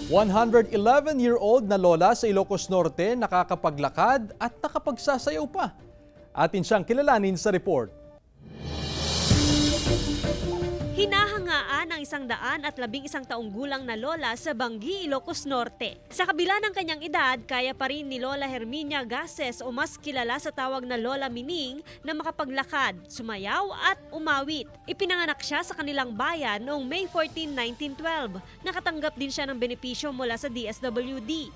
111-year-old na lola sa Ilocos Norte nakakapaglakad at nakapagsasayaw pa. Atin siyang kilalanin sa report. Hinahangaan ang 111 taong gulang na lola sa Banggi, Ilocos Norte. Sa kabila ng kanyang edad, kaya pa rin ni Lola Herminia Gases o mas kilala sa tawag na Lola Mining na makapaglakad, sumayaw at umawit. Ipinanganak siya sa kanilang bayan noong May 14, 1912. Nakatanggap din siya ng benepisyo mula sa DSWD.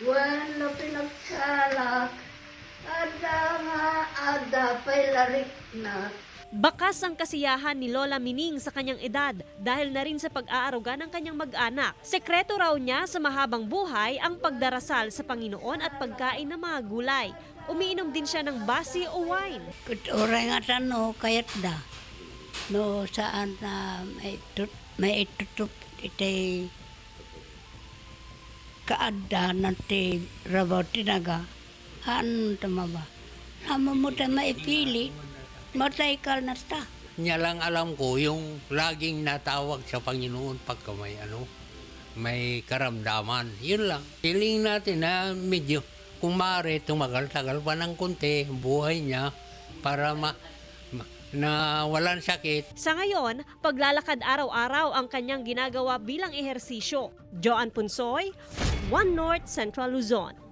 Wala pinagsalak, ada pa'y larik na. Bakas ang kasiyahan ni Lola Mining sa kanyang edad dahil na rin sa pag-aaruga ng kanyang mag-anak. Sekreto raw niya sa mahabang buhay ang pagdarasal sa Panginoon at pagkain ng mga gulay. Umiinom din siya ng basi o wine. Oray nga no, kayat da. No, saan na may itutup itay kaada nanti rabaw tinaga. Ano tama ba? Nama mo tayo maipili. Matay ka na ta. Niya lang alam ko yung laging natawag sa Panginoon pagka may karamdaman. Yun lang. Feeling natin na medyo kung maaari tumagal-tagal pa ng konti buhay niya para na walang sakit. Sa ngayon, paglalakad araw-araw ang kanyang ginagawa bilang ehersisyo. Joan Punsoy, One North Central Luzon.